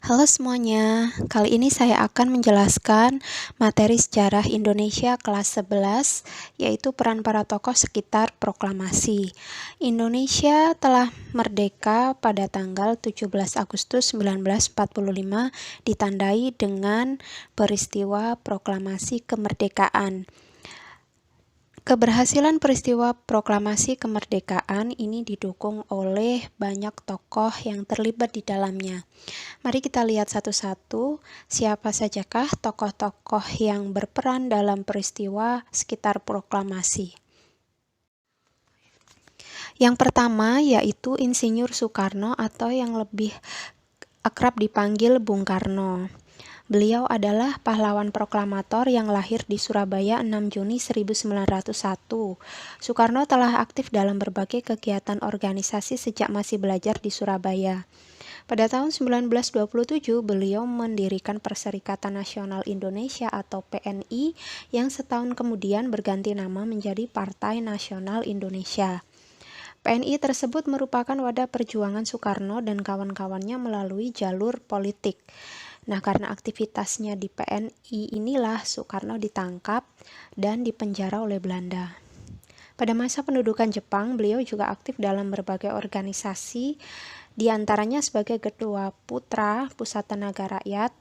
Halo semuanya, kali ini saya akan menjelaskan materi sejarah Indonesia kelas 11, yaitu peran para tokoh sekitar proklamasi. Indonesia telah merdeka pada tanggal 17 Agustus 1945, ditandai dengan peristiwa proklamasi kemerdekaan. Keberhasilan peristiwa proklamasi kemerdekaan ini didukung oleh banyak tokoh yang terlibat di dalamnya. Mari kita lihat satu-satu siapa sajakah tokoh-tokoh yang berperan dalam peristiwa sekitar proklamasi. Yang pertama yaitu Insinyur Soekarno atau yang lebih akrab dipanggil Bung Karno. Beliau adalah pahlawan proklamator yang lahir di Surabaya 6 Juni 1901. Soekarno telah aktif dalam berbagai kegiatan organisasi sejak masih belajar di Surabaya. Pada tahun 1927, beliau mendirikan Perserikatan Nasional Indonesia atau PNI yang setahun kemudian berganti nama menjadi Partai Nasional Indonesia. PNI tersebut merupakan wadah perjuangan Soekarno dan kawan-kawannya melalui jalur politik. Nah, karena aktivitasnya di PNI inilah Soekarno ditangkap dan dipenjara oleh Belanda. Pada masa pendudukan Jepang, beliau juga aktif dalam berbagai organisasi, di antaranya sebagai Ketua Putra Pusat Tenaga Rakyat,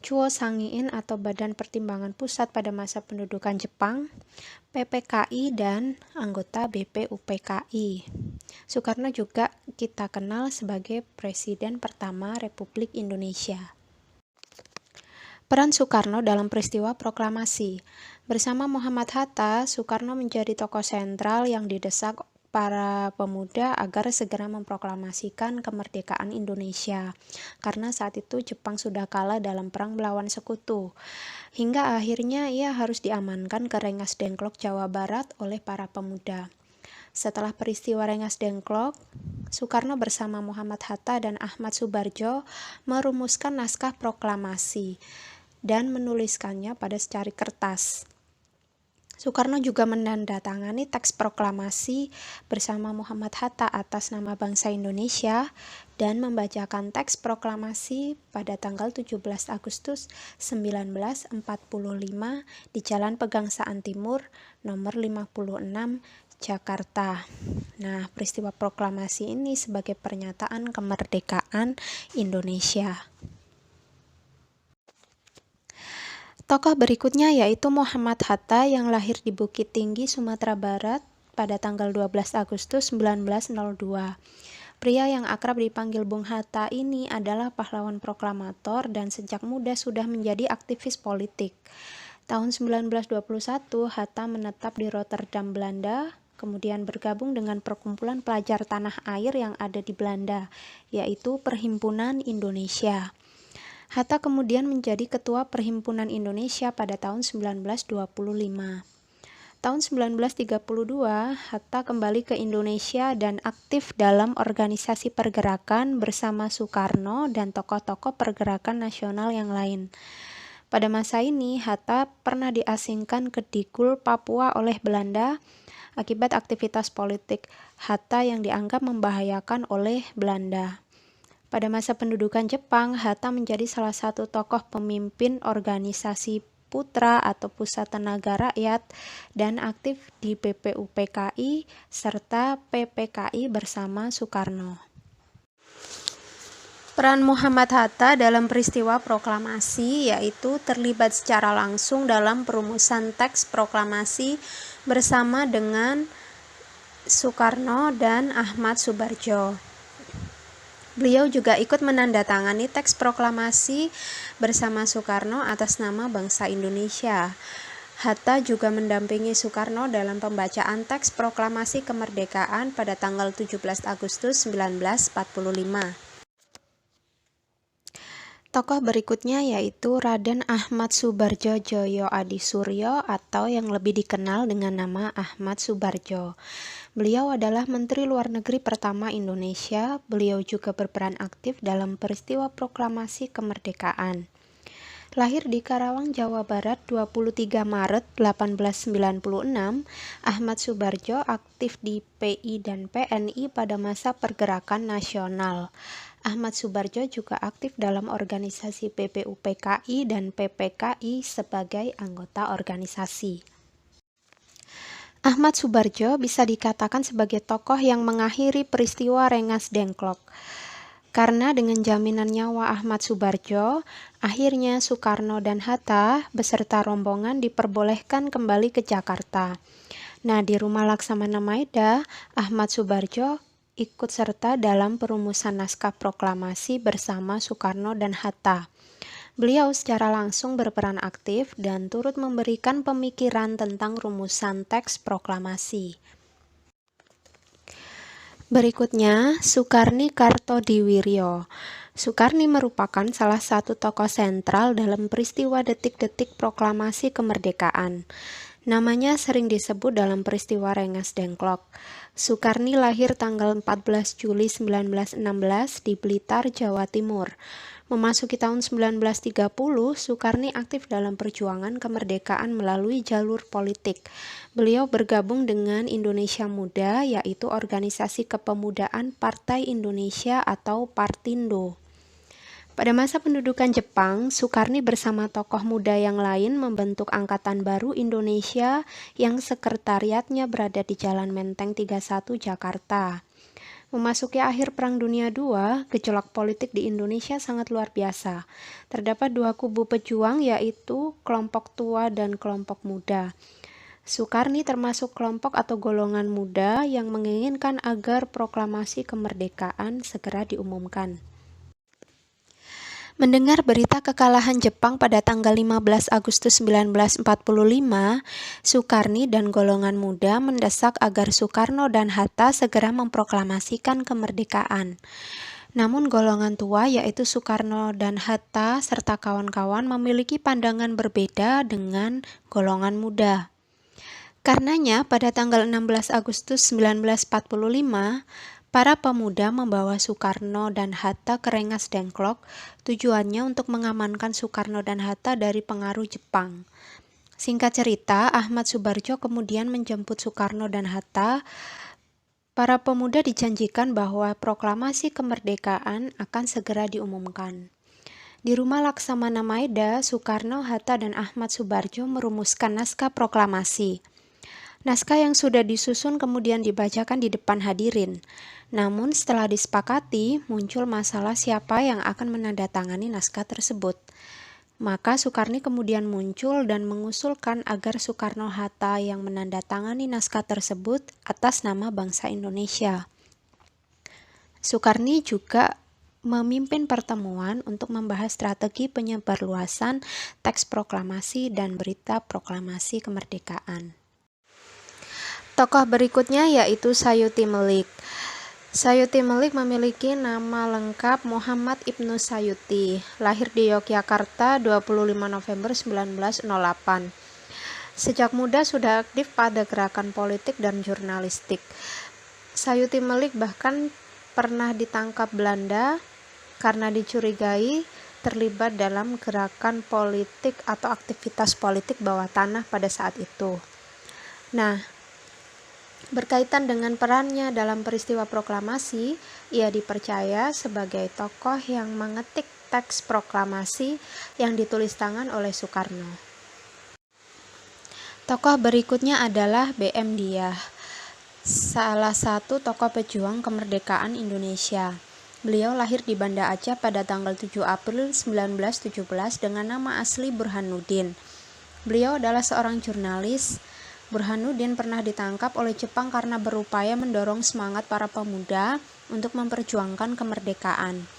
Chuo Sangiin atau Badan Pertimbangan Pusat pada masa pendudukan Jepang, PPKI, dan anggota BPUPKI. Soekarno juga kita kenal sebagai Presiden pertama Republik Indonesia. Peran Soekarno dalam peristiwa proklamasi. Bersama Muhammad Hatta, Soekarno menjadi tokoh sentral yang didesak para pemuda agar segera memproklamasikan kemerdekaan Indonesia, karena saat itu Jepang sudah kalah dalam perang melawan sekutu. Hingga akhirnya ia harus diamankan ke Rengas Dengklok, Jawa Barat oleh para pemuda. Setelah peristiwa Rengas Dengklok, Soekarno bersama Muhammad Hatta dan Ahmad Subarjo merumuskan naskah proklamasi dan menuliskannya pada secari kertas. Soekarno juga menandatangani teks proklamasi bersama Muhammad Hatta atas nama bangsa Indonesia dan membacakan teks proklamasi pada tanggal 17 Agustus 1945 di Jalan Pegangsaan Timur nomor 56 Jakarta. Nah, peristiwa proklamasi ini sebagai pernyataan kemerdekaan Indonesia. Tokoh berikutnya yaitu Muhammad Hatta yang lahir di Bukit Tinggi, Sumatera Barat pada tanggal 12 Agustus 1902. Pria yang akrab dipanggil Bung Hatta ini adalah pahlawan proklamator dan sejak muda sudah menjadi aktivis politik. Tahun 1921, Hatta menetap di Rotterdam, Belanda, kemudian bergabung dengan perkumpulan pelajar tanah air yang ada di Belanda, yaitu Perhimpunan Indonesia. Hatta kemudian menjadi Ketua Perhimpunan Indonesia pada tahun 1925. Tahun 1932, Hatta kembali ke Indonesia dan aktif dalam organisasi pergerakan bersama Soekarno dan tokoh-tokoh pergerakan nasional yang lain. Pada masa ini, Hatta pernah diasingkan ke Digul, Papua oleh Belanda akibat aktivitas politik Hatta yang dianggap membahayakan oleh Belanda. Pada masa pendudukan Jepang, Hatta menjadi salah satu tokoh pemimpin organisasi Putra atau Pusat Tenaga Rakyat dan aktif di BPUPKI serta PPKI bersama Soekarno. Peran Muhammad Hatta dalam peristiwa proklamasi yaitu terlibat secara langsung dalam perumusan teks proklamasi bersama dengan Soekarno dan Ahmad Subarjo. Beliau juga ikut menandatangani teks proklamasi bersama Soekarno atas nama bangsa Indonesia. Hatta juga mendampingi Soekarno dalam pembacaan teks proklamasi kemerdekaan pada tanggal 17 Agustus 1945. Tokoh berikutnya yaitu Raden Ahmad Subarjo Djoyo Adisuryo atau yang lebih dikenal dengan nama Ahmad Subarjo. Beliau adalah Menteri Luar Negeri pertama Indonesia. Beliau juga berperan aktif dalam peristiwa proklamasi kemerdekaan. Lahir di Karawang, Jawa Barat 23 Maret 1896, Ahmad Soebardjo aktif di PI dan PNI pada masa pergerakan nasional. Ahmad Soebardjo juga aktif dalam organisasi PPUPKI dan PPKI sebagai anggota organisasi. Ahmad Soebardjo bisa dikatakan sebagai tokoh yang mengakhiri peristiwa Rengas Dengklok. Karena dengan jaminan nyawa Ahmad Soebardjo, akhirnya Soekarno dan Hatta beserta rombongan diperbolehkan kembali ke Jakarta. Nah, di Rumah Laksamana Maeda, Ahmad Soebardjo ikut serta dalam perumusan naskah proklamasi bersama Soekarno dan Hatta. Beliau secara langsung berperan aktif dan turut memberikan pemikiran tentang rumusan teks proklamasi. Berikutnya, Sukarni Kartodiwiryo. Sukarni merupakan salah satu tokoh sentral dalam peristiwa detik-detik proklamasi kemerdekaan. Namanya sering disebut dalam peristiwa Rengas Dengklok. Sukarni lahir tanggal 14 Juli 1916 di Blitar, Jawa Timur. Memasuki tahun 1930, Sukarni aktif dalam perjuangan kemerdekaan melalui jalur politik. Beliau bergabung dengan Indonesia Muda, yaitu organisasi kepemudaan Partai Indonesia atau Partindo. Pada masa pendudukan Jepang, Sukarni bersama tokoh muda yang lain membentuk Angkatan Baru Indonesia yang sekretariatnya berada di Jalan Menteng 31, Jakarta. Memasuki akhir Perang Dunia II, gejolak politik di Indonesia sangat luar biasa. Terdapat dua kubu pejuang, yaitu kelompok tua dan kelompok muda. Sukarni termasuk kelompok atau golongan muda yang menginginkan agar proklamasi kemerdekaan segera diumumkan. Mendengar berita kekalahan Jepang pada tanggal 15 Agustus 1945, Sukarni dan golongan muda mendesak agar Soekarno dan Hatta segera memproklamasikan kemerdekaan. Namun golongan tua yaitu Soekarno dan Hatta serta kawan-kawan memiliki pandangan berbeda dengan golongan muda. Karenanya pada tanggal 16 Agustus 1945, para pemuda membawa Soekarno dan Hatta ke Rengas Dengklok, tujuannya untuk mengamankan Soekarno dan Hatta dari pengaruh Jepang. Singkat cerita, Ahmad Soebardjo kemudian menjemput Soekarno dan Hatta. Para pemuda dijanjikan bahwa proklamasi kemerdekaan akan segera diumumkan. Di Rumah Laksamana Maeda, Soekarno, Hatta, dan Ahmad Soebardjo merumuskan naskah proklamasi. Naskah yang sudah disusun kemudian dibacakan di depan hadirin. Namun setelah disepakati, muncul masalah siapa yang akan menandatangani naskah tersebut. Maka Sukarni kemudian muncul dan mengusulkan agar Soekarno-Hatta yang menandatangani naskah tersebut atas nama bangsa Indonesia. Sukarni juga memimpin pertemuan untuk membahas strategi penyebarluasan teks proklamasi dan berita proklamasi kemerdekaan. Tokoh berikutnya yaitu Sayuti Melik. Sayuti Melik memiliki nama lengkap Muhammad Ibnu Sayuti. Lahir di Yogyakarta 25 November 1908. Sejak muda sudah aktif pada gerakan politik dan jurnalistik. Sayuti Melik bahkan pernah ditangkap Belanda karena dicurigai terlibat dalam gerakan politik atau aktivitas politik bawah tanah pada saat itu. Nah, berkaitan dengan perannya dalam peristiwa proklamasi, ia dipercaya sebagai tokoh yang mengetik teks proklamasi yang ditulis tangan oleh Soekarno. Tokoh berikutnya adalah B.M. Dyah, salah satu tokoh pejuang kemerdekaan Indonesia. Beliau lahir di Banda Aceh pada tanggal 7 April 1917 dengan nama asli Burhanuddin. Beliau adalah seorang jurnalis. Burhanuddin pernah ditangkap oleh Jepang karena berupaya mendorong semangat para pemuda untuk memperjuangkan kemerdekaan.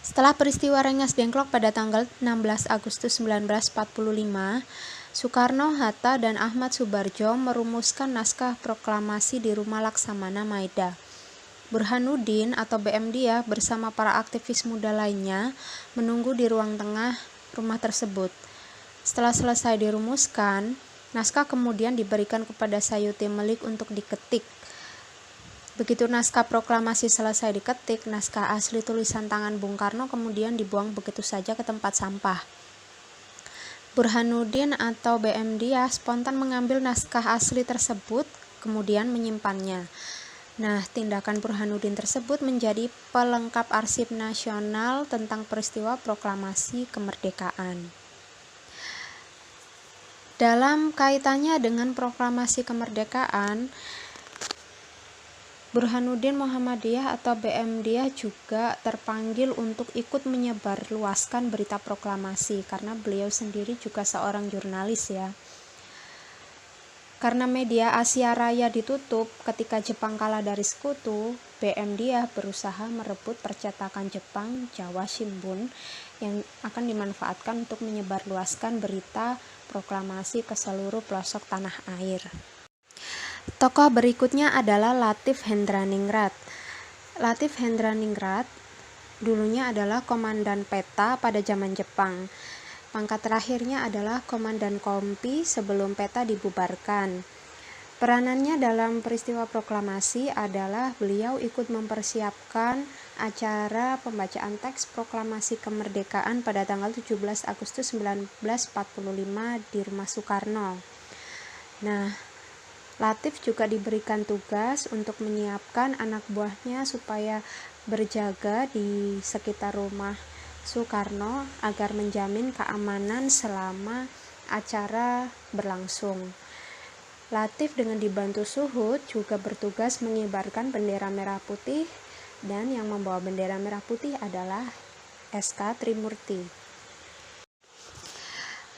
Setelah peristiwa Rengas Dengklok pada tanggal 16 Agustus 1945, Soekarno, Hatta, dan Ahmad Soebardjo merumuskan naskah proklamasi di Rumah Laksamana Maeda. Burhanuddin atau B.M. Dyah bersama para aktivis muda lainnya menunggu di ruang tengah rumah tersebut. Setelah selesai dirumuskan, naskah kemudian diberikan kepada Sayuti Melik untuk diketik. Begitu naskah proklamasi selesai diketik, naskah asli tulisan tangan Bung Karno kemudian dibuang begitu saja ke tempat sampah. Burhanuddin atau BM Dia spontan mengambil naskah asli tersebut, kemudian menyimpannya. Nah, tindakan Burhanuddin tersebut menjadi pelengkap arsip nasional tentang peristiwa proklamasi kemerdekaan. Dalam kaitannya dengan proklamasi kemerdekaan, Burhanuddin Muhammadiyah atau BM Dia juga terpanggil untuk ikut menyebarluaskan berita proklamasi karena beliau sendiri juga seorang jurnalis ya. Karena media Asia Raya ditutup ketika Jepang kalah dari sekutu, BM Dia berusaha merebut percetakan Jepang Jawa Shimbun yang akan dimanfaatkan untuk menyebarluaskan berita proklamasi ke seluruh pelosok tanah air. Tokoh berikutnya adalah Latif Hendraningrat. Latif Hendraningrat dulunya adalah komandan peta pada zaman Jepang. Pangkat terakhirnya adalah komandan kompi sebelum peta dibubarkan. Peranannya dalam peristiwa proklamasi adalah beliau ikut mempersiapkan acara pembacaan teks proklamasi kemerdekaan pada tanggal 17 Agustus 1945 di Rumah Soekarno. Nah, Latif juga diberikan tugas untuk menyiapkan anak buahnya supaya berjaga di sekitar rumah Soekarno agar menjamin keamanan selama acara berlangsung. Latif dengan dibantu Suhud juga bertugas mengibarkan bendera merah putih, dan yang membawa bendera merah putih adalah SK Trimurti.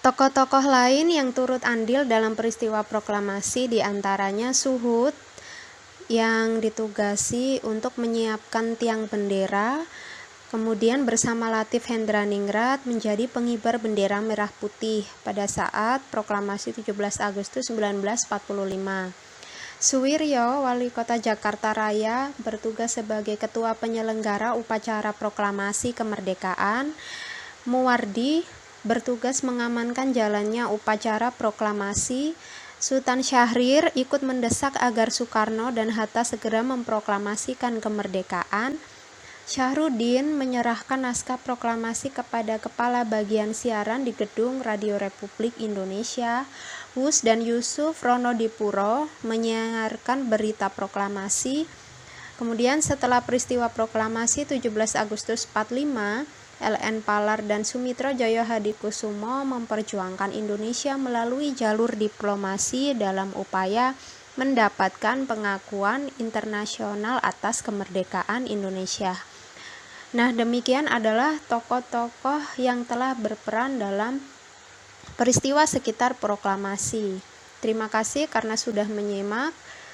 Tokoh-tokoh lain yang turut andil dalam peristiwa proklamasi diantaranya Suhud yang ditugasi untuk menyiapkan tiang bendera, kemudian bersama Latif Hendraningrat menjadi pengibar bendera merah putih pada saat proklamasi 17 Agustus 1945. Suwiryo, Wali Kota Jakarta Raya, bertugas sebagai ketua penyelenggara upacara proklamasi kemerdekaan. Muwardi bertugas mengamankan jalannya upacara proklamasi. Sultan Syahrir ikut mendesak agar Soekarno dan Hatta segera memproklamasikan kemerdekaan. Syahruddin menyerahkan naskah proklamasi kepada Kepala Bagian Siaran di Gedung Radio Republik Indonesia. Hus dan Yusuf Ronodipuro menyiarkan berita proklamasi. Kemudian setelah peristiwa proklamasi 17 Agustus 45, LN Palar dan Sumitra Jaya Hadikusumo memperjuangkan Indonesia melalui jalur diplomasi dalam upaya mendapatkan pengakuan internasional atas kemerdekaan Indonesia. Nah, demikian adalah tokoh-tokoh yang telah berperan dalam peristiwa sekitar proklamasi. Terima kasih karena sudah menyimak.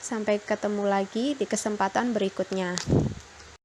Sampai ketemu lagi di kesempatan berikutnya.